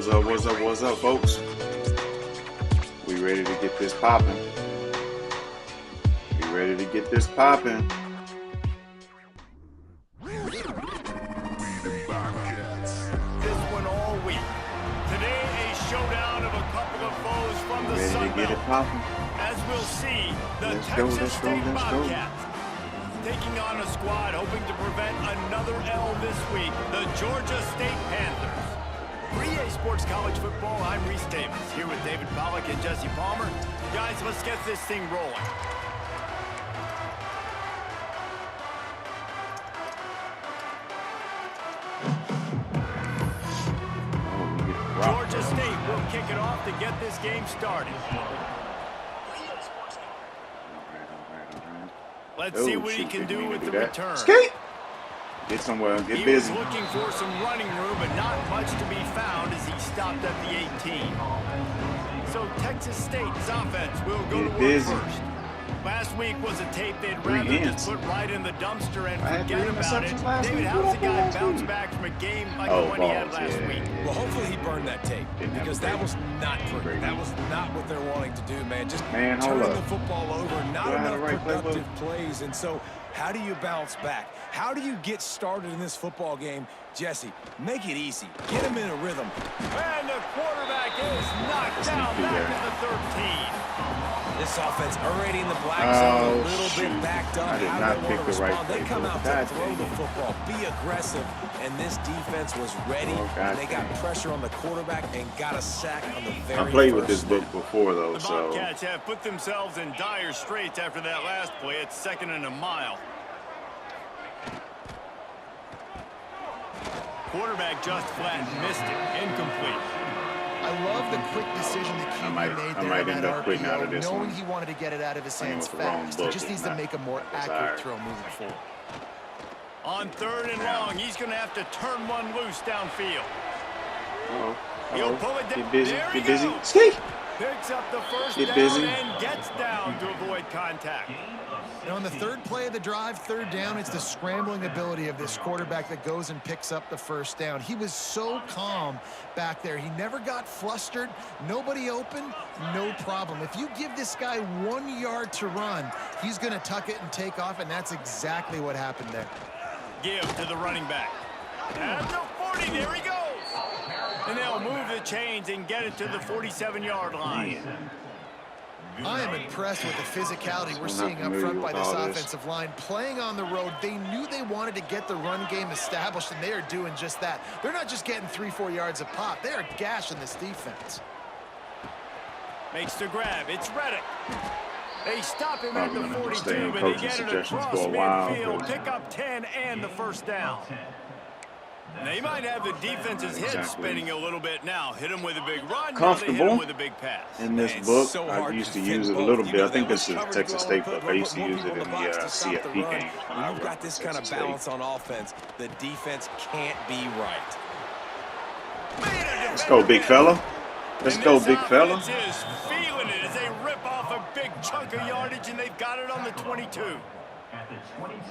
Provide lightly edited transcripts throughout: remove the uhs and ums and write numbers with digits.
What's up, folks? We ready to get this popping. We ready to get this popping. This one all week. Today, a showdown of a couple of foes from the Sun Ready to get it popping. As we'll see, the Texas State Bobcats taking on a squad hoping to prevent another L this week, the Georgia State Panthers. For EA Sports College Football, I'm Reese Davis, here with David Pollack and Jesse Palmer. Guys, let's get this thing rolling. Georgia State will kick it off to get this game started. Let's see what he can do with the return. Skate! Get somewhere, get busy. He was looking for some running room, but not much to be found as he stopped at the 18. So Texas State's offense will go to work first. Last week was a tape they'd rather just put right in the dumpster and forget about it. David, how's the guy bounce back from a game like the one he had last week? Well, hopefully he burned that tape because that was not pretty. That was not what they're wanting to do, man. Just turning the football over, not enough productive plays. And so how do you bounce back? How do you get started in this football game? Jesse, make it easy. Get him in a rhythm. And the quarterback is knocked down back at the 13. This offense already in the black zone, a little bit backed up. I did not pick the right play. They come out to throw the football, be aggressive, and this defense was ready. And they got pressure on the quarterback and got a sack on the very first snap. I played with this book before, though, so. The Bobcats have put themselves in dire straits after that last play. It's 2nd and a mile. Quarterback just flat missed it. Incomplete. I love the quick decision that QB made there in that RPO, knowing he wanted to get it out of his hands fast. He just needs to make a more accurate throw moving forward. On 3rd and long, he's going to have to turn one loose downfield. He'll pull it down. Get busy. There Get busy. Goes. Ski. Picks up the first Get down busy. And gets down to avoid contact. Now on the 3rd play of the drive, 3rd down, it's the scrambling ability of this quarterback that goes and picks up the first down. He was so calm back there. He never got flustered. Nobody open, no problem. If you give this guy 1 yard to run, he's going to tuck it and take off, and that's exactly what happened there. Give to the running back. At the 40, there he goes. And they'll move the chains and get it to the 47-yard line. I am impressed with the physicality we're seeing up front by this offensive line. Playing on the road, they knew they wanted to get the run game established, and they are doing just that. They're not just getting 3-4 yards a pop. They are gashing this defense. Makes the grab. It's Reddick. They stop him at the 42, but they get it across midfield. Pick up 10 and the first down. They might have the defense's head spinning a little bit now. Hit him with a big run. Comfortable. Hit him with a big pass. In this book, I used to use it a little bit. I think this is a Texas State book. I used to use it in the CFB games. When you've got this kind of balance on offense, the defense can't be right. Let's go, big fella. Let's go, big fella. Is feeling it as they rip off a big chunk of yardage, and they've got it on the 22.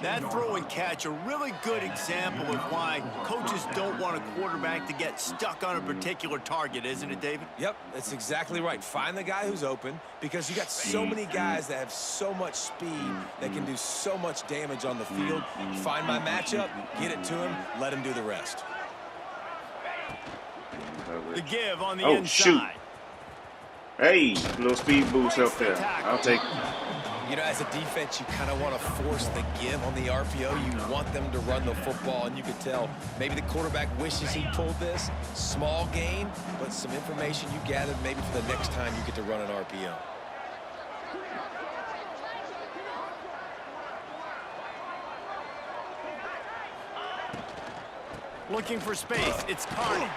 That throw and catch, a really good example of why coaches don't want a quarterback to get stuck on a particular target, isn't it, David? Yep, that's exactly right. Find the guy who's open, because you got so many guys that have so much speed that can do so much damage on the field. Find my matchup, get it to him, let him do the rest. The give on the inside. Shoot. Hey, little speed boost up there. I'll take it. You know, as a defense, you kind of want to force the give on the RPO. You want them to run the football, and you could tell maybe the quarterback wishes he pulled this. Small gain, but some information you gathered maybe for the next time you get to run an RPO. Looking for space. It's Carney.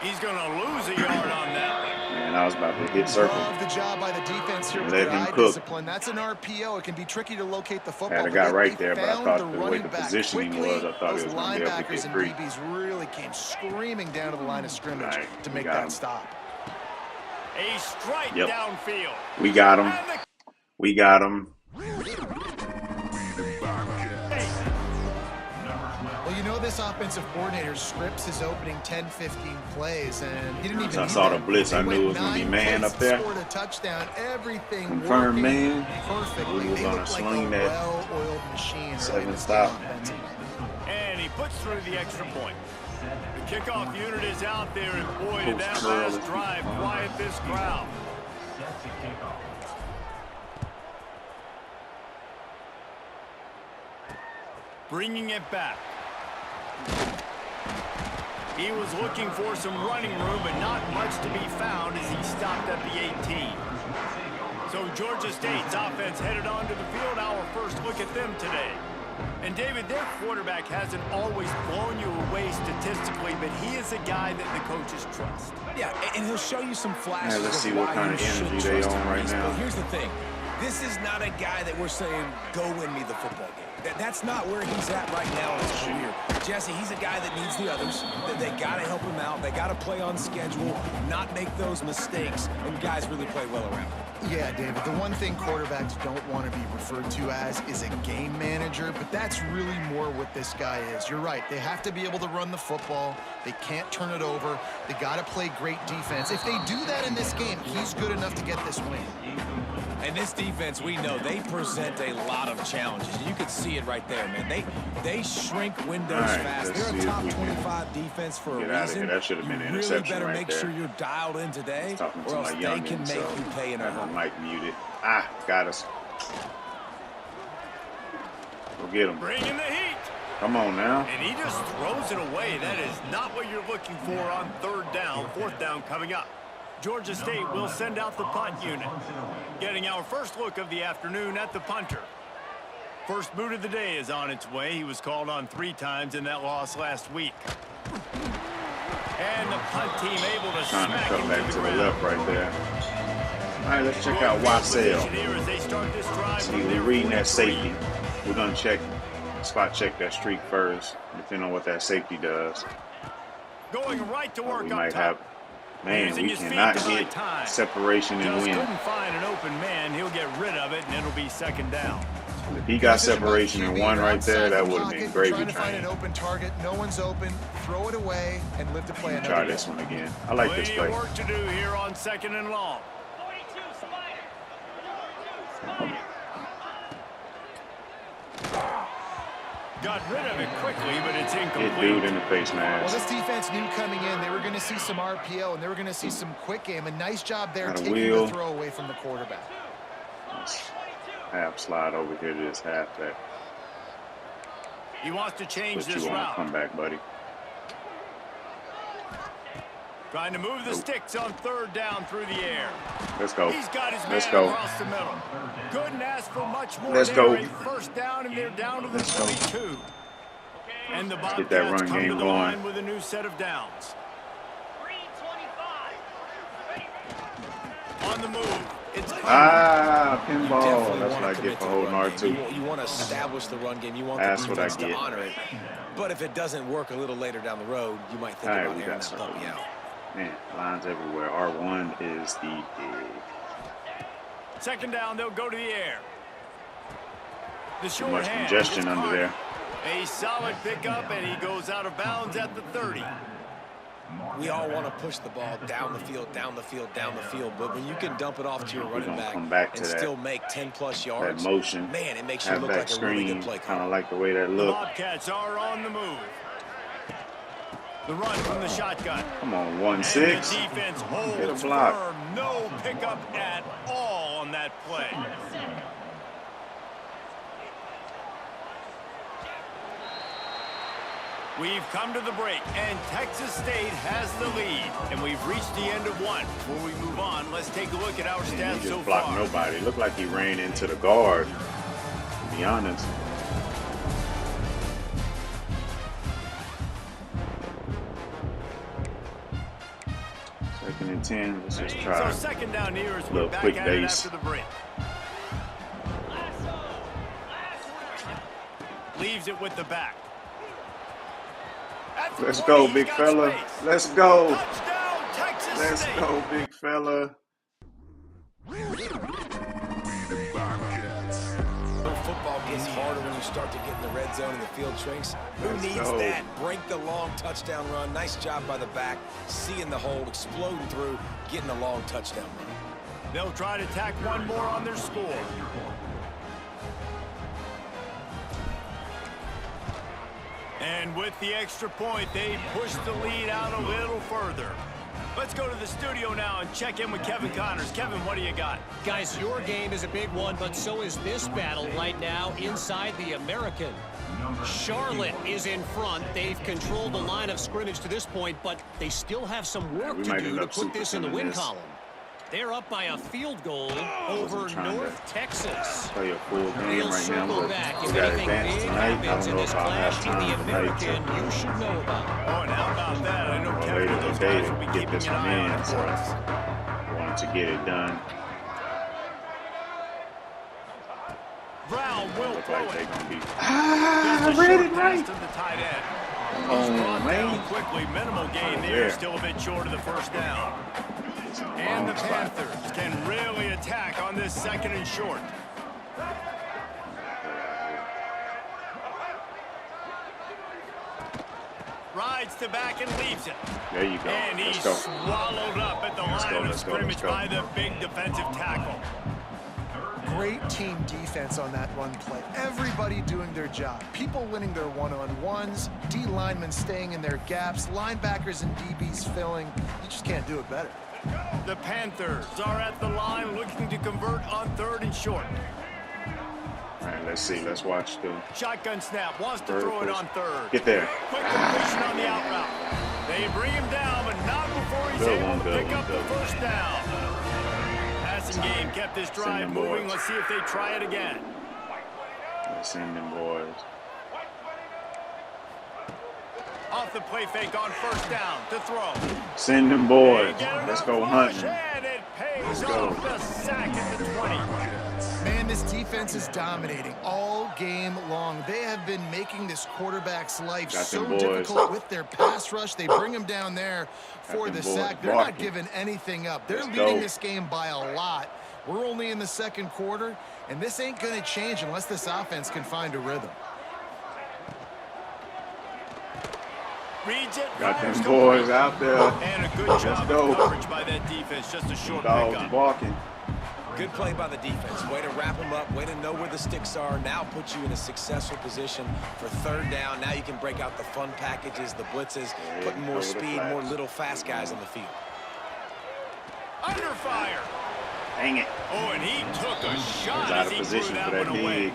He's going to lose a yard on that one. Man, I was about to hit circle. Love the job by the defense here with their eye discipline. That's an RPO. It can be tricky to locate the football. Had a guy right there, but I thought the way the positioning was, I thought it was going to be able to get free. Those linebackers and DBs really came screaming down to the line of scrimmage to make that stop. A strike downfield. We got him. We got him. Well, you know this this offensive coordinator scripts his opening 10, 15 plays, and he didn't even. I saw the blitz. I knew it was going to be man up there. Scored a touchdown. Everything confirmed man. Perfectly. We were going to sling that well-oiled machine. 7-stop. And he puts through the extra point. The kickoff unit is out there, and boy, did that last drive quiet this crowd. Bringing it back. He was looking for some running room, but not much to be found as he stopped at the 18. So Georgia State's offense headed onto the field. Our first look at them today. And David, their quarterback hasn't always blown you away statistically, but he is a guy that the coaches trust. Yeah, and he'll show you some flashes. Yeah, let's see what kind of energy they on right now. But here's the thing. This is not a guy that we're saying, go win me the football game. That's not where he's at right now in his career. Jesse, he's a guy that needs the others. They got to help him out. They got to play on schedule, not make those mistakes, and guys really play well around him. Yeah, David, the one thing quarterbacks don't want to be referred to as is a game manager, but that's really more what this guy is. You're right. They have to be able to run the football. They can't turn it over. They got to play great defense. If they do that in this game, he's good enough to get this win. And this defense, we know, they present a lot of challenges. You can see it right there, man. They shrink windows fast. They're a top 25 defense for a reason. That should have been an interception better right make there. sure you're dialed in today, or else they can make you pay in a hurry. Mic muted. Got us. Go get him. Bringing the heat. Come on now. And he just throws it away. That is not what you're looking for on third down. Fourth down coming up. Georgia State will send out the punt unit. Getting our first look of the afternoon at the punter. First boot of the day is on its way. He was called on 3 times in that loss last week. And the punt team able to smack him to the left right there. All right, let's check out Wassell. See, we're reading that safety. We're going to spot check that streak first, depending on what that safety does. Going right to work we might have. Man, we cannot get separation and win. Couldn't find an open man. He'll get rid of it, and it'll be second down. If he got separation and won right there, that would have been gravy train. Trying to find an open target. No one's open. Throw it away and live to play another. Try this one again. I like this play. Plenty of work to do here on second and long. Got rid of it quickly, but it's incomplete. Hit dude in the face, man. Well, this defense knew coming in they were going to see some RPO and they were going to see some quick game. A nice job there taking the throw away from the quarterback. Half slide over here to this halfback. He wants to change this route. Come back, buddy. Trying to move the sticks on third down through the air. Let's go. He's got his man across the middle. Couldn't ask for much more. Let's go. First down, and they're down to the 22. And the Bobcats get that run game going with a new set of downs. On the move. It's pinball. That's what I get for holding R2. You want to establish the run game. You want the defense to honor it. But if it doesn't work a little later down the road, you might think about airing that puppy out. Man, lines everywhere. R1 is the big. Second down, they'll go to the air. The too much congestion under there. A solid pickup, and he goes out of bounds at the 30. We all want to push the ball down the field, down the field, down the field. But when you can dump it off to your running back and still make 10-plus yards, that motion, man, it makes you look like a really good play call. Kind of like the way that looks. The Bobcats are on the move. The run from the shotgun. Come on, 1-6. And the defense holds firm. No pickup at all on that play. We've come to the break, and Texas State has the lead. And we've reached the end of one. Before we move on, let's take a look at our stats he so just blocked far. Nobody. It looked like he ran into the guard, to be honest. Second and 10. Let's just try. So second down here is we're back quick at base. it after the break. Leaves it with the back. Let's go, big fella. Let's go. Touchdown, Texas Let's State. go, big fella. Football gets harder when you start to get in the red zone and the field shrinks. Who needs that? Break the long touchdown run. Nice job by the back. Seeing the hole, exploding through, getting a long touchdown run. They'll try to tack one more on their score. And with the extra point, they push the lead out a little further. Let's go to the studio now and check in with Kevin Connors. Kevin, what do you got? Guys, your game is a big one, but so is this battle right now inside the American. Charlotte is in front. They've controlled the line of scrimmage to this point, but they still have some work to do to put this in the win column. They're up by a field goal over North Texas. Play a full game We'll right now, circle but back. we If got anything advanced big tonight. I happens don't in know this if I'll have clash in the time tonight American, to you should know about. Oh, and how about that? I know Kevin later and those today guys will be to get keeping this an one eye on in, it so for us. I wanted to get it done. Brown will Look throw like it. they're gonna be. I read it right. To the tight end. Oh, Brought down man. quickly. Minimal gain there. Still a bit short of the first down. And the Panthers can really attack on this 2nd and short. Rides to back and leaves it. There you go. And he's swallowed up at the line of scrimmage by the big defensive tackle. Great team defense on that run play. Everybody doing their job. People winning their one-on-ones, D linemen staying in their gaps, linebackers and DBs filling. You just can't do it better. The Panthers are at the line looking to convert on 3rd and short. All right, let's see. Let's watch the Shotgun snap. Wants to throw it on 3rd. Get there. Quick completion on the out route. They bring him down, but not before he's able to pick up the first down. Passing game kept this drive moving. Let's see if they try it again. Let's send them boys. Off the play fake on 1st down to throw. Send them boys. Let's go hunting. And it pays off the sack at the 20. Man, this defense is dominating all game long. They have been making this quarterback's life so difficult with their pass rush. They bring him down there for the sack. They're not giving anything up. They're leading this game by a lot. We're only in the 2nd quarter, and this ain't going to change unless this offense can find a rhythm. Reads it. Got them boys out there. And a good job of coverage by that defense. Just a short pickup. Walking. Good play by the defense. Way to wrap them up. Way to know where the sticks are. Now put you in a successful position for 3rd down. Now you can break out the fun packages, the blitzes, putting more speed, more little fast guys on the field. Under fire. Dang it. Oh, and he took a shot out as of he position threw for that that one away. dig.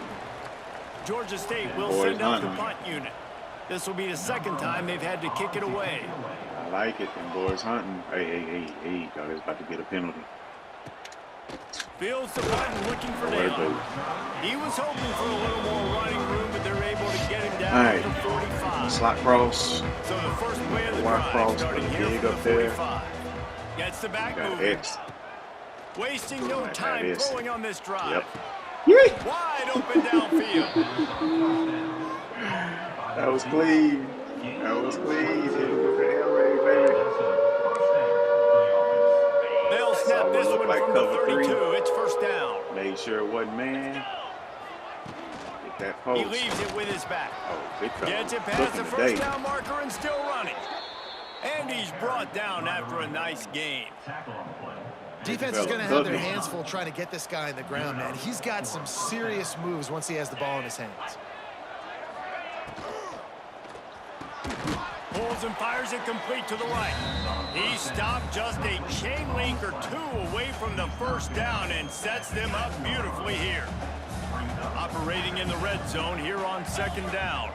Georgia State will send out the punt unit. This will be the 2nd time they've had to kick it away. I like it. Them boys hunting. Hey. Thought he was about to get a penalty. Fields the punt looking for Dale. He was hoping for a little more running room, but they're able to get him down to 45. Slot cross. So the first play of the Wide drive cross. starting here Dig from up the there. 45. Gets the back Got moving. X. Wasting no time throwing on this drive. Yep. Wide open downfield. That was clean. That was clean. Hit him with the air raid, baby. They'll snap this one like from the cover 32. 3. It's 1st down. Made sure it wasn't man. Get that post. He leaves it with his back. Oh, big fella. Gets it past the 1st down marker and still running. And he's brought down after a nice gain. Defense is going to have their hands full trying to get this guy in the ground, man. He's got some serious moves once he has the ball in his hands. Pulls and fires it complete to the right. He stopped just a chain link or 2 away from the 1st down and sets them up beautifully here. Operating in the red zone here on 2nd down.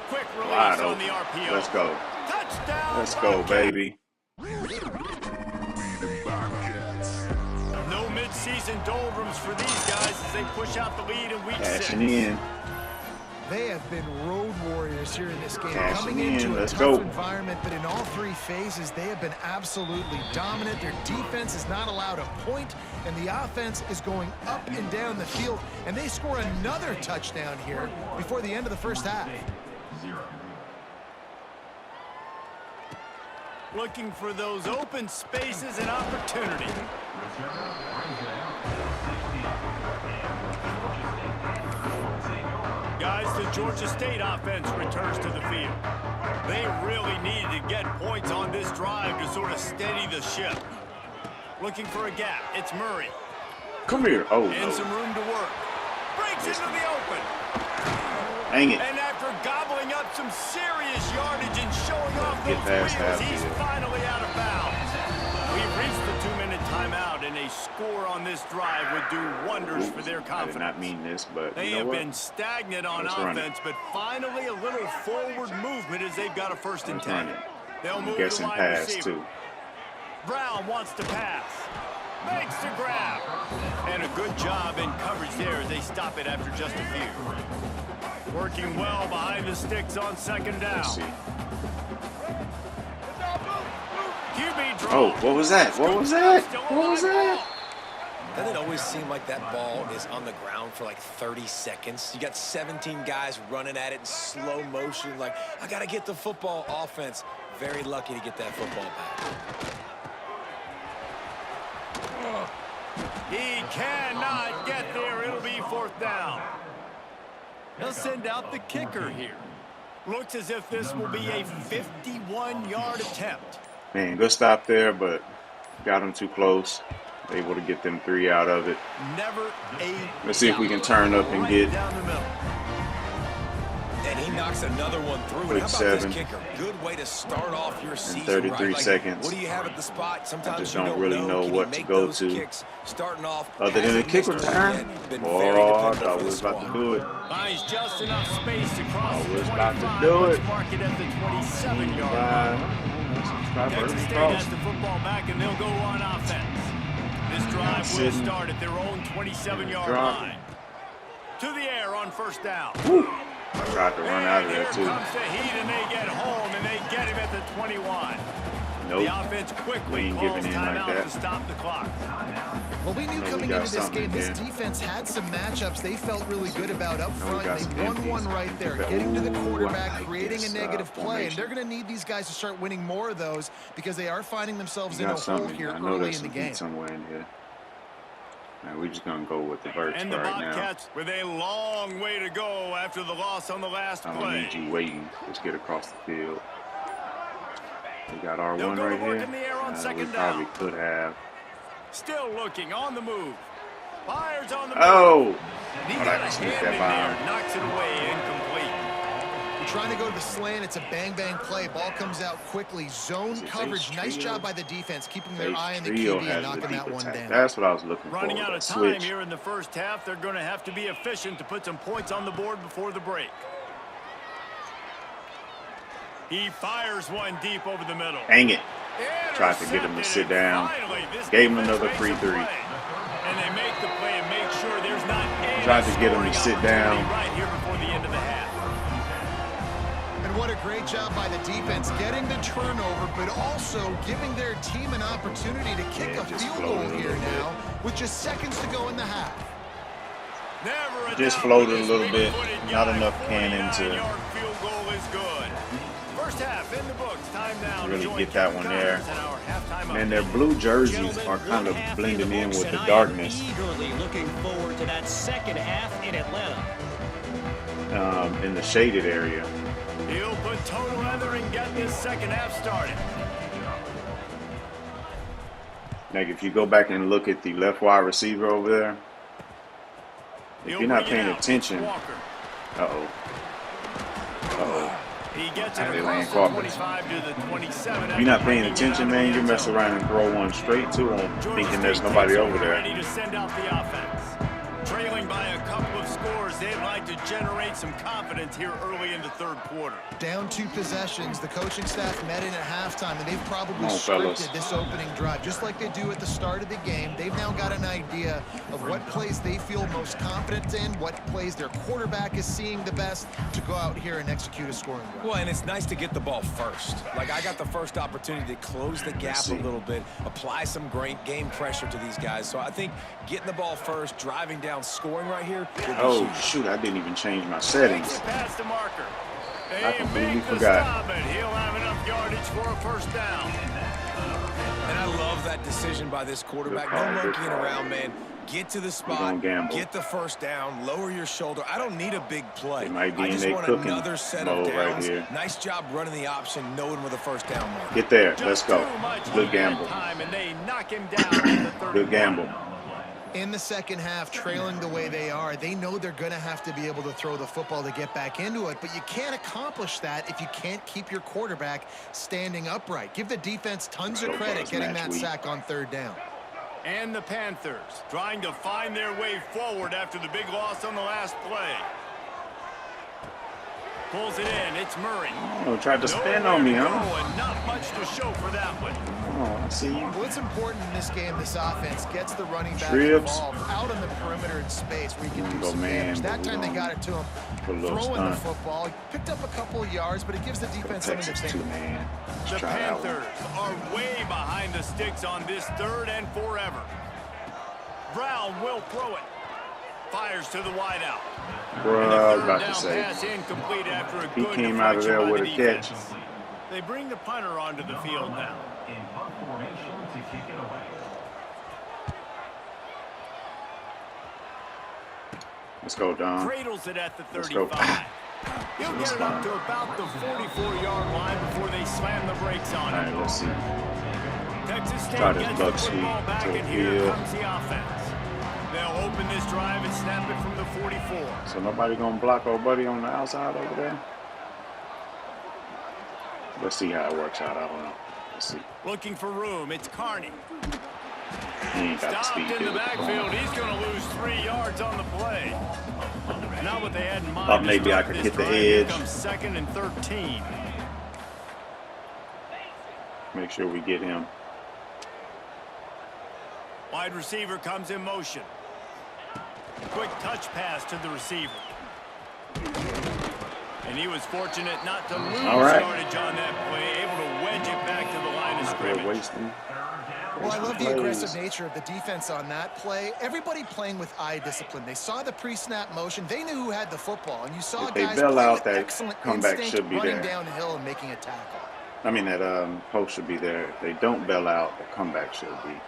Quick release on the RPO. Let's go. Touchdown. Let's go, baby. No mid-season doldrums for these guys as they push out the lead in week 6. Cashing in. They have been road warriors here in this game. Cashing Coming in. into a Let's tough go. environment, but in all 3 phases, they have been absolutely dominant. Their defense is not allowed a point, and the offense is going up and down the field, and they score another touchdown here before the end of the 1st half. Looking for those open spaces and opportunity. the Georgia State offense returns to the field. They really needed to get points on this drive to sort of steady the ship. Looking for a gap. It's Murray. Come here. Oh, and some room to work. Breaks into the open. Dang it. And after gobbling up some serious yardage and showing off those wheels, he's finally out of bounds. We've reached the 2-minute timeout, and a score on this drive would do wonders for their confidence. I did not mean this, but they have been stagnant on offense, but finally a little forward movement as they've got a 1st and 10. They'll move to wide receiver. Too. Brown wants to pass. Makes the grab. And a good job in coverage there as they stop it after just a few. Working well behind the sticks on 2nd down. Let's see. QB draw. Oh, what was that? What was that? What was that? Doesn't it always seem like that ball is on the ground for like 30 seconds? You got 17 guys running at it in slow motion. Like, I got to get the football. Offense, very lucky to get that football back. He cannot get there. It'll be 4th down. He'll send out the kicker here. Looks as if this will be a 51-yard attempt. Man, good stop there, but got him too close. Able to get them 3 out of it. Let's see if we can turn up and get. And he knocks another one through. And how about this kicker? Good way to start off your season. 33 right? seconds. What do you have at the spot? Sometimes I just you don't really know what to go to. Kicks, starting off other than a kick return. Oh, I thought we was about to do it. Buys just enough space to cross. I was about to do it. Mark it at the 27-yard line. Texas State has the football back, and they'll go on offense. This drive will start at their own 27-yard line. To the air on 1st down. Woo. I tried to run out of there, too. Here comes the heat, and they get home, and they get him at the 21. Nope. The offense quickly calls timeout to stop the clock. Well, we knew coming into this game, this defense had some matchups they felt really good about up front. They won one right there, getting to the quarterback, creating a negative play, and they're going to need these guys to start winning more of those because they are finding themselves in a hole here early in the game. Somewhere in here. Man, we're just going to go with the Birds and right now. And the Bobcats with a long way to go after the loss on the last play. I don't need you waiting. Let's get across the field. We got our one right here. We probably could have. Still looking on the move. Fires on the move. Oh! He got a hand in there, knocks it away, incomplete. You're trying to go to the slant. It's a bang-bang play. Ball comes out quickly. Zone coverage. Nice job by the defense, keeping their eye on the QB and knocking that one down. That's what I was looking for. Running out of time here in the 1st half. They're going to have to be efficient to put some points on the board before the break. He fires one deep over the middle. Dang it. Tried to get him to sit down. Gave him another 3-3. And they make the play and make sure there's not any tried to get him to sit down. Right here before the end of the half. And what a great job by the defense getting the turnover, but also giving their team an opportunity to kick a field goal here now with just seconds to go in the half. Just floated a little bit. Not enough cannon to in the books. Time now really get that one there. And their blue jerseys are kind of blending in with the darkness. Eagerly looking forward to that 2nd half in Atlanta. In the shaded area. He'll put total leather and get this 2nd half started. Like if you go back and look at the left wide receiver over there, if you're not paying attention, He gets it across the 25 to the 27. If you're not paying attention, man, you mess around and throw one straight to him, thinking there's nobody over there. Ready to send out the offense. Trailing by a couple of scores, they'd like to generate some confidence here early in the 3rd quarter. Down 2 possessions. The coaching staff met in at halftime, and they've probably scripted this opening drive. Just like they do at the start of the game, they've now got an idea of what plays they feel most confident in, what plays their quarterback is seeing the best to go out here and execute a scoring drive. Well, and it's nice to get the ball first. Like, I got the first opportunity to close the gap a little bit, apply some great game pressure to these guys. So I think getting the ball first, driving down, scoring right here. Oh, shoot, I didn't even change my settings. Past the marker. I completely forgot. He'll have enough yardage for a 1st down. And I love that decision by this quarterback. No monkeying around, man. Get to the spot, get the first down, lower your shoulder. I don't need a big play. I just want another set of downs. Right, nice job running the option, knowing where the first down was. Get there. Let's go. Good gamble. Good gamble. In the second half, trailing the way they are, they know they're going to have to be able to throw the football to get back into it, but you can't accomplish that if you can't keep your quarterback standing upright. Give the defense tons of credit getting that sack on third down. And the Panthers trying to find their way forward after the big loss on the last play. Pulls it in. It's Murray. Oh, tried to spin on me, huh? Not much to show for that one. Oh, I see you. What's important in this game, this offense gets the running back involved out on the perimeter in space where you can do some damage. That time they got it to him. Throwing the football. Picked up a couple of yards, but it gives the defense something to think about. The Panthers are way behind the sticks on this third and forever. Brown will throw it. Fires to the wideout. Bro, I was about to say. He came out of there with a catch. They bring the punter onto the field now. Let's go, Don. Cradles it at the 35. He'll get it up to about the 44-yard line before they slam the brakes on it. All right, let's see. Texas State gets the football back, and here comes the offense. They'll open this drive and snap it from the 44. So nobody gonna block our buddy on the outside over there? Let's see how it works out. I don't know. Let's see. Looking for room. It's Carney. He ain't got Stopped the speed in the backfield. He's going to lose 3 yards on the play. Not what they had in mind. Thought maybe I could hit the edge. Second and 13. Make sure we get him. Wide receiver comes in motion. Quick touch pass to the receiver. And he was fortunate not to lose yardage on that play, able to wedge it back to the line of scrimmage. Well, I love the aggressive nature of the defense on that play. Everybody playing with eye discipline. They saw the pre-snap motion. They knew who had the football, and you saw guys play with excellent instinct, running downhill and making a tackle. I mean, that post should be there. If they don't bail out, the comeback should be.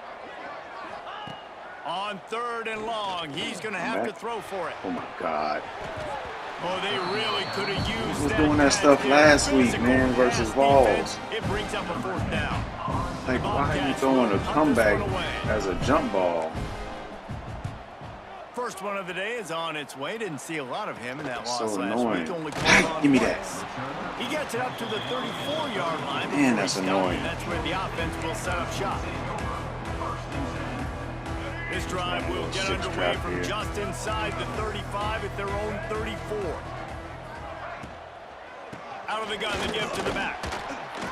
On third and long, he's going to have to throw for it. Oh, my God. Oh, they really could have used was doing that stuff last week, man, versus Vols. It brings up a fourth down. Like, why are you throwing a comeback as a jump ball? First one of the day is on its way. Didn't see a lot of him in that loss last week. Only give me that. He gets it up to the 34-yard line. Man, that's annoying. That's where the offense will set up shop. This drive will get underway from just inside the 35 at their own 34. Out of the gun, the give to the back.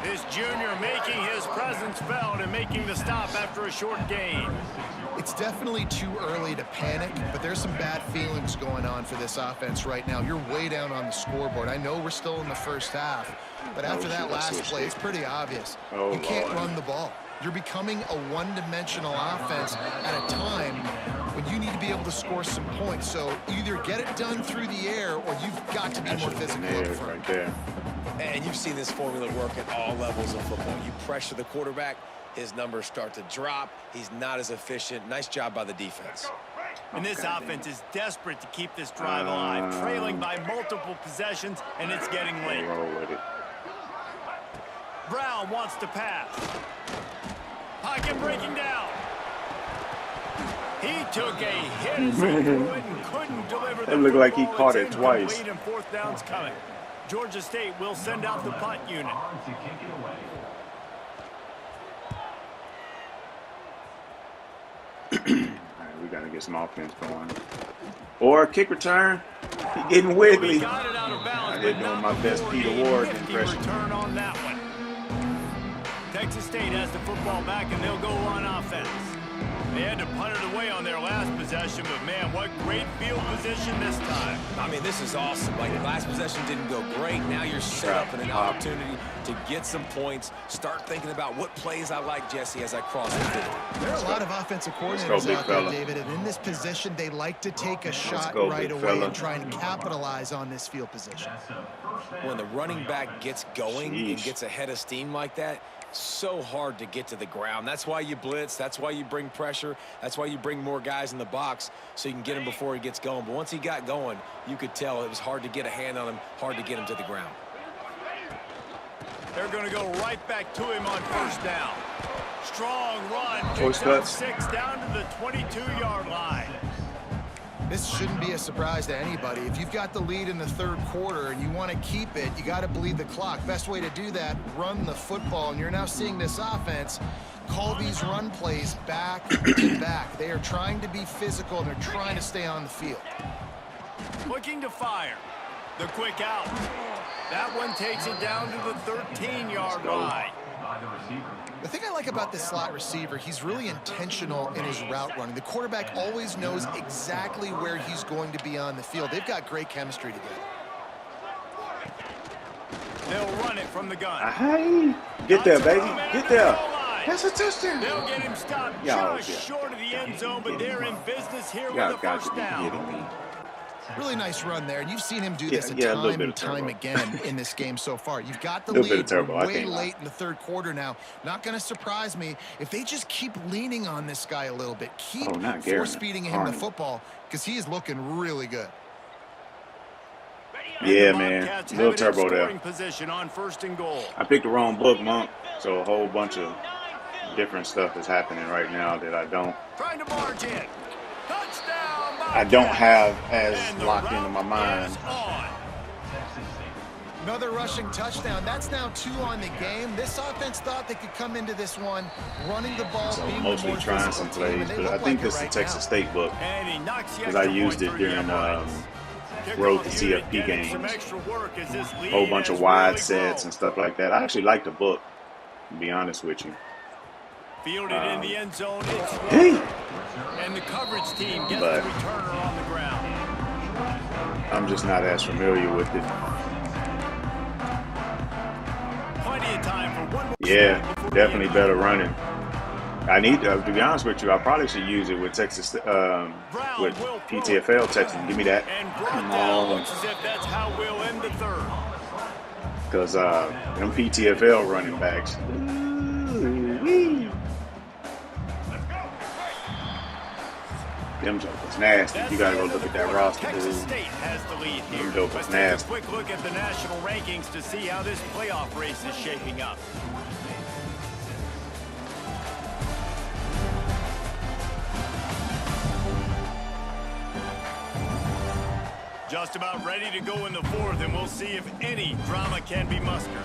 This junior making his presence felt and making the stop after a short gain. It's definitely too early to panic, but there's some bad feelings going on for this offense right now. You're way down on the scoreboard. I know we're still in the first half, but after that last play, it's pretty obvious. You can't run the ball. You're becoming a one-dimensional offense at a time when you need to be able to score some points. So either get it done through the air or you've got to be more physical up front. Right there. And you've seen this formula work at all levels of football. You pressure the quarterback, his numbers start to drop. He's not as efficient. Nice job by the defense. And this offense is desperate to keep this drive alive, trailing by multiple possessions, and it's getting late. Roll with it. Brown wants to pass. Pocket breaking down. He took a hit as he threw it and couldn't deliver the It looked like he football. caught it twice. And fourth down's coming. Georgia State will send out the punt unit. All right, we got to get some offense going. Or a kick return. He getting wiggly. I did doing my best Peter Ward impression. Return on that one. Texas State has the football back, and they'll go on offense. They had to punt it away on their last possession, but man, what great field position this time. I mean, this is awesome. Like, the last possession didn't go great. Now you're set up in an opportunity to get some points. Start thinking about what plays I like, Jesse, as I cross the field. There are a lot of offensive coordinators out there, David, and in this position, they like to take a shot right away and try and capitalize on this field position. When the running back gets going and gets ahead of steam like that, So hard to get to the ground. That's why you blitz. That's why you bring pressure. That's why you bring more guys in the box so you can get him before he gets going. But once he got going, you could tell it was hard to get a hand on him, hard to get him to the ground. They're going to go right back to him on first down. Strong run. Choice cuts. 6 down to the 22-yard line. This shouldn't be a surprise to anybody. If you've got the lead in the third quarter and you want to keep it, you got to bleed the clock. Best way to do that, run the football. And you're now seeing this offense call these run plays back to back. They are trying to be physical, and they're trying to stay on the field. Looking to fire. The quick out. That one takes it down to the 13-yard line. The thing I like about this slot receiver, he's really intentional in his route running. The quarterback always knows exactly where he's going to be on the field. They've got great chemistry together. They'll run it from the gun. Hey, get there, baby. Get there. That's a touchdown. They'll get him stopped just short of the end zone, but they're in business here with the first down. Really nice run there, and you've seen him do this time and time again in this game so far. You've got the lead way late in the third quarter now. Not going to surprise me if they just keep leaning on this guy a little bit. Keep force-feeding him the football because he is looking really good. Yeah, man. Little turbo there. Position on first and goal. I picked the wrong book, Monk, so a whole bunch of different stuff is happening right now that I don't. Trying to march in. I don't have as locked into my mind. Another rushing touchdown. That's now 2 on the game. This offense thought they could come into this one running the ball. So mostly trying some plays, but I think this is a Texas State book because I used it during road to CFB games. A whole bunch of wide sets and stuff like that. I actually like the book, to be honest with you. Fielded in the end zone. And the coverage team gets the returner on the ground. I'm just not as familiar with it. Plenty of time for one more. Yeah, definitely better running. I need to be honest with you, I probably should use it with Texas, with PTFL Texas. Give me that. Come on. Looks as if that's how we'll end the third. Because them PTFL running backs. Them jokers nasty. You gotta go look at that roster, dude. Texas State has the lead here. Them jokers Let's nasty. take a quick look at the national rankings to see how this playoff race is shaping up. Just about ready to go in the fourth, and we'll see if any drama can be mustered.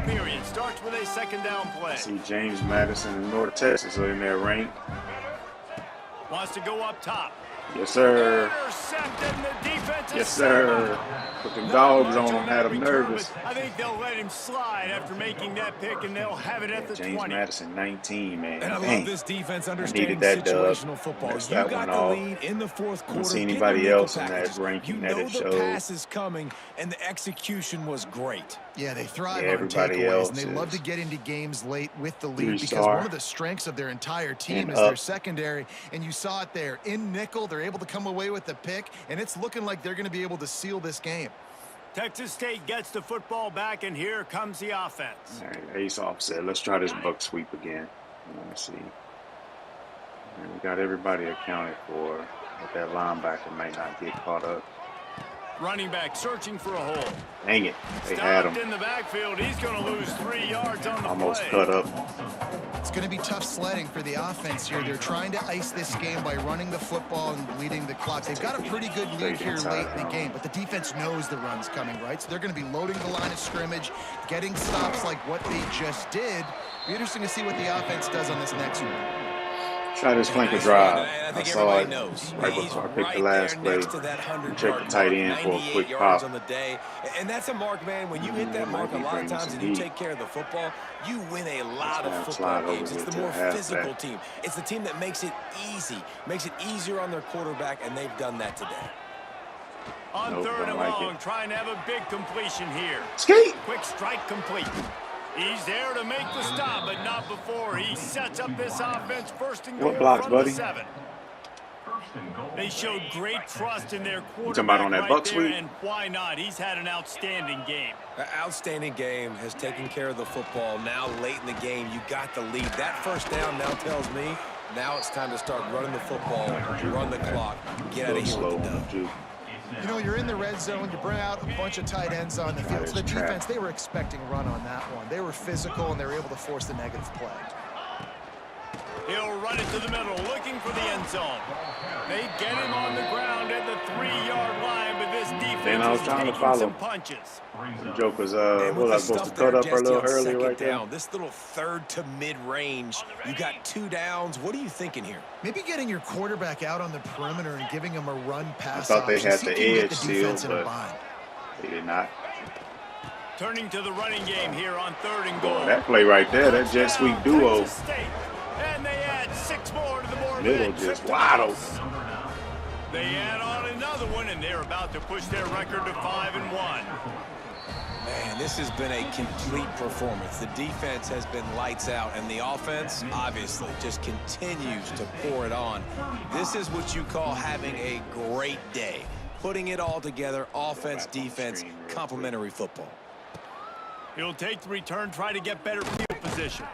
Period starts with a second down play. See James Madison in North Texas are in there ranked. Wants to go up top. Yes, sir. Yes, sir. Put them dogs on him, had them nervous. I think they'll let him slide after making that pick, and they'll have it at the 20. James Madison, 19, man. And I love this defense understanding that situational football. You got the lead in the fourth quarter. I don't see anybody else in that ranking that it showed. The pass is coming, and the execution was great. Yeah, they thrive on takeaways, and they love to get into games late with the lead because one of the strengths of their entire team is their secondary, and you saw it there. In nickel, they're able to come away with the pick, and it's looking like they're going to be able to seal this game. Texas State gets the football back, and here comes the offense. All right, ace offset. Let's try this buck sweep again. Let me see. And we got everybody accounted for, but that linebacker might not get caught up. Running back searching for a hole. Dang it. They had him. In the backfield. He's going to lose 3 yards on the almost play. Cut up. It's going to be tough sledding for the offense here. They're trying to ice this game by running the football and bleeding the clock. They've got a pretty good lead here late in the game, but the defense knows the run's coming, right? So they're going to be loading the line of scrimmage, getting stops like what they just did. Be interesting to see what the offense does on this next one. Try this flanker drive. I saw it right before I picked the last play. Check the tight end for a quick pop. And that's a mark, man. When you hit that mark a lot of times and you take care of the football, you win a lot of football games. It's the more physical team. It's the team that makes it easy, makes it easier on their quarterback, and they've done that today. On third and long, trying to have a big completion here. Skate! Quick strike complete. He's there to make the stop, but not before. He sets up this offense first and goal from the 7. They showed great trust in their quarterback talking about on that right Bucks there, week? and why not? He's had an outstanding game. An outstanding game, has taken care of the football. Now late in the game, you got the lead. That first down now tells me now it's time to start running the football, run the clock, get out of here with the dub. You know, you're in the red zone, you bring out a bunch of tight ends on the field. So the defense, they were expecting run on that one. They were physical, and they were able to force the negative play. He'll run it to the middle, looking for the end zone. They get him on the ground at the 3-yard line, but this defense is taking some punches. The joke was, what was I supposed to cut up a little early right there? This little third to mid-range, you got 2 downs. What are you thinking here? Maybe getting your quarterback out on the perimeter and giving him a run-pass I thought they had the edge still, but they did not. Turning to the running game here on 3rd and goal. That play right there, that jet sweep duo. And they add 6 more to the board. Middle just wide open. They add on another one, and they're about to push their record to 5-1. Man, this has been a complete performance. The defense has been lights out, and the offense, obviously, just continues to pour it on. This is what you call having a great day. Putting it all together, offense, defense, complementary football. He'll take the return, try to get better field position.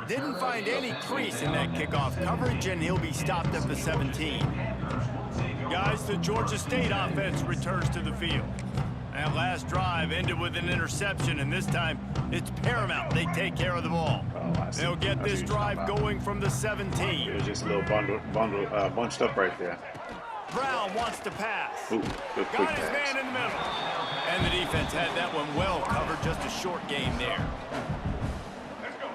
Didn't find any crease in that kickoff coverage, and he'll be stopped at the 17. Guys, the Georgia State offense returns to the field. That last drive ended with an interception, and this time it's paramount they take care of the ball. They'll get this drive going from the 17. It was just a little bunched up right there. Brown wants to pass. Ooh, good quick Got his pass. man in the middle. And the defense had that one well covered, just a short game there.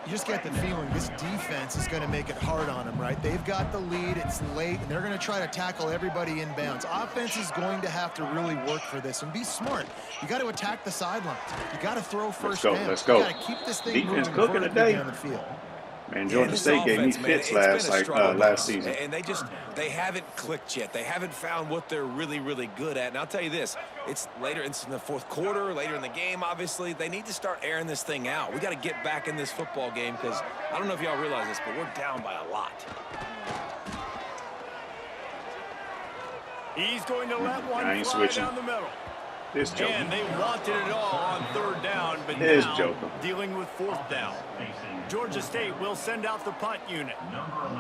You just get the feeling this defense is going to make it hard on them, right? They've got the lead, it's late, and they're going to try to tackle everybody inbounds. Offense is going to have to really work for this and be smart. You got to attack the sidelines. You got to throw first down. Let's go. You got to keep this thing Defense moving cooking today. on the field. Man, Georgia State gave me fits last season. And they haven't clicked yet. They haven't found what they're really, really good at. And I'll tell you this, it's later, it's in the 4th quarter, later in the game, obviously. They need to start airing this thing out. We got to get back in this football game because I don't know if y'all realize this, but we're down by a lot. He's going to let one fly down the middle. And they wanted it all on 3rd down, but now dealing with 4th down. Georgia State will send out the punt unit.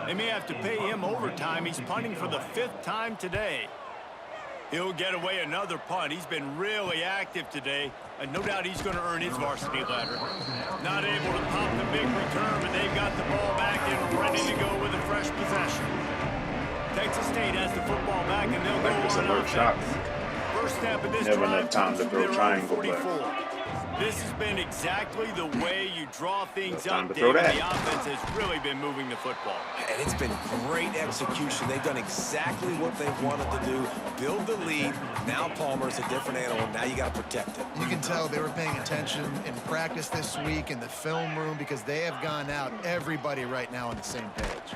They may have to pay him overtime. He's punting for the 5th time today. He'll get away another punt. He's been really active today, and no doubt he's going to earn his varsity ladder. Not able to pop the big return, but they've got the ball back and ready to go with a fresh possession. Texas State has the football back, and they'll go on offense. First snap of this drive comes from their own 44. This has been exactly the way you draw things up, David. The offense has really been moving the football. And it's been great execution. They've done exactly what they've wanted to do. Build the lead. Now Palmer's a different animal. Now you got to protect it. You can tell they were paying attention in practice this week in the film room because they have gone out, everybody right now on the same page.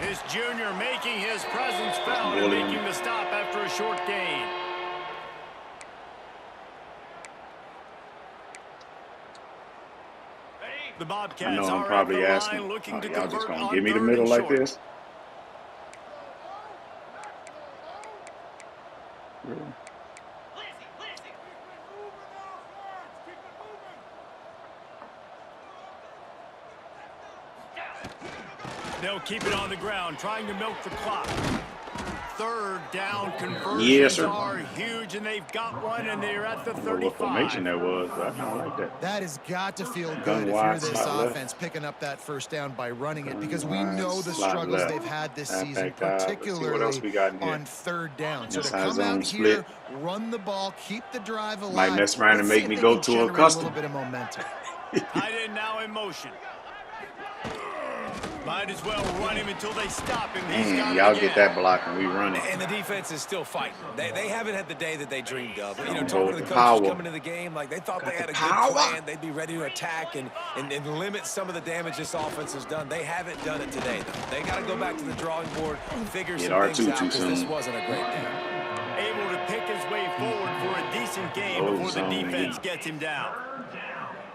This junior making his presence felt and making the stop after a short gain. The Bobcats I know I'm are probably asking, y'all just going to give me the middle like this? Really? They'll keep it on the ground, trying to milk the clock. 3rd down conversions are huge, and they've got one, and they're at the 35. What formation that was, but I kind of like that. That has got to feel good if you're this offense picking up that first down by running it, because we know the struggles they've had this season, particularly on 3rd down. So to come out here, run the ball, keep the drive alive. Might mess around and make me go to a custom. A little bit of momentum. Tight end now in motion. Might as well run him until they stop him. Y'all get that block and we run it. And the defense is still fighting. They haven't had the day that they dreamed of. You know, talking to the coaches coming to the game, like they thought they had a good plan. They'd be ready to attack and limit some of the damage this offense has done. They haven't done it today, though. They got to go back to the drawing board and figure some things out because this wasn't a great game. Able to pick his way forward for a decent game before the defense gets him down.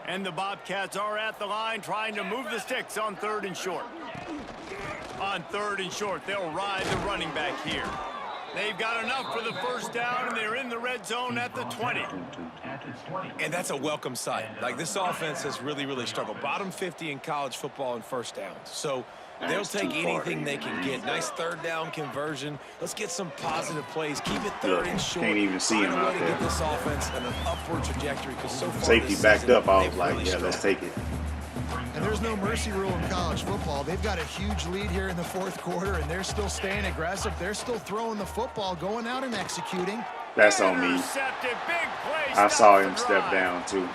And the Bobcats are at the line trying to move the sticks on 3rd and short. On 3rd and short, they'll ride the running back here. They've got enough for the first down, and they're in the red zone at the 20. And that's a welcome sight. Like, this offense has really, really struggled. Bottom 50 in college football in first downs. So they'll take anything they can get. Nice 3rd down conversion. Let's get some positive plays. Keep it 3rd and short. Can't even see him out there. Get this offense in an upward trajectory, because so far safety backed up. I was like, yeah, let's take it. And there's no mercy rule in college football. They've got a huge lead here in the 4th quarter, and they're still staying aggressive. They're still throwing the football, going out and executing. That's on me. I saw him step down, too.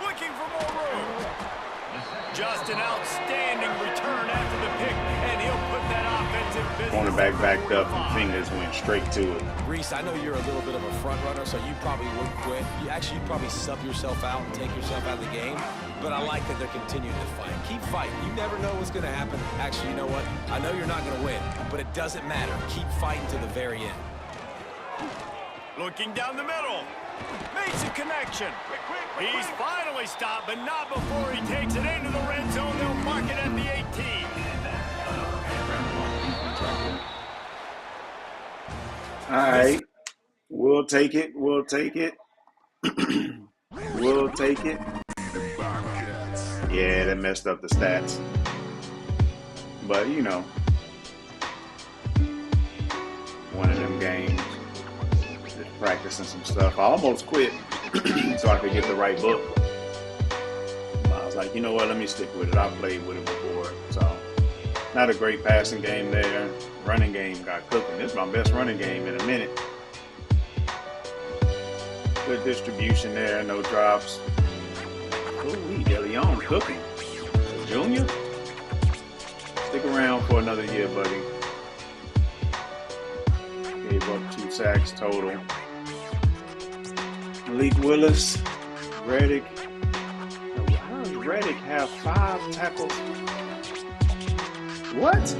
Looking for more room. Just an outstanding return after the pick, and he'll put that offensive business. Cornerback backed up, and fingers went straight to it. Reese, I know you're a little bit of a front runner, so you probably would quit. You'd probably sub yourself out and take yourself out of the game. But I like that they're continuing to fight. Keep fighting. You never know what's going to happen. Actually, you know what? I know you're not going to win, but it doesn't matter. Keep fighting to the very end. Looking down the middle. Makes a connection. He's finally stopped, but not before he takes it into the red zone. They'll mark it at the 18. All right. We'll take it. We'll take it. We'll take it. Yeah, that messed up the stats. But, you know, one of them games, just practicing some stuff. I almost quit so I could get the right book. I was like, you know what, let me stick with it. I've played with it before. So, not a great passing game there. Running game got cooking. This is my best running game in a minute. Good distribution there, no drops. Ooh, DeLeon cooking. Junior? Stick around for another year, buddy. Gave up 2 sacks total. Malik Willis, Reddick. How does Reddick have 5 tackles? What?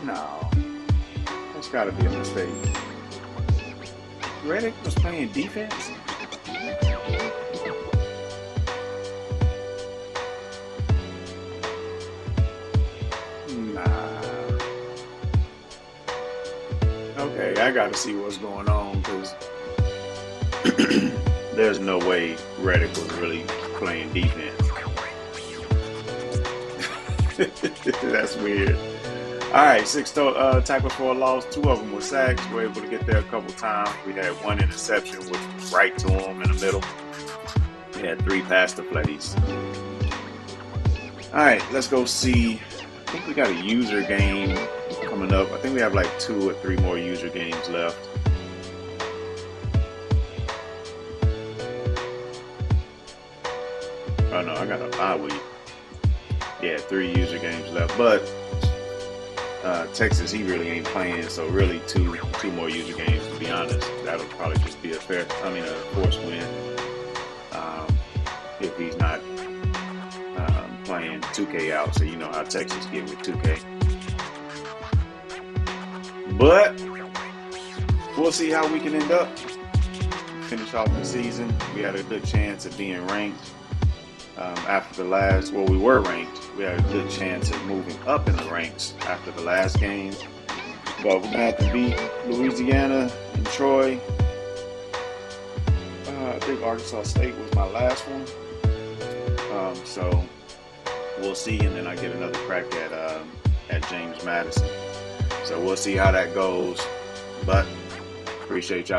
No. That's got to be a mistake. Reddick was playing defense? Okay, I got to see what's going on, because there's no way Reddick was really playing defense. That's weird. All right, 6 tackles for a loss. 2 of them were sacks. We were able to get there a couple times. We had 1 interception, which was right to him in the middle. We had 3 pass plays. All right, let's go see. I think we got a user game coming up. I think we have like 2 or 3 more user games left. Oh no, I got a bye week. Yeah, 3 user games left. But Texas, he really ain't playing, so really two more user games, to be honest. That'll probably just be a forced win if he's not playing 2K out, so you know how Texas get with 2K. But we'll see how we can end up. Finish off the season. We had a good chance of being ranked after the last, well, we were ranked. We had a good chance of moving up in the ranks after the last game. But we're going to have to beat Louisiana and Troy. I think Arkansas State was my last one. So we'll see, and then I get another crack at James Madison. So we'll see how that goes. But appreciate y'all.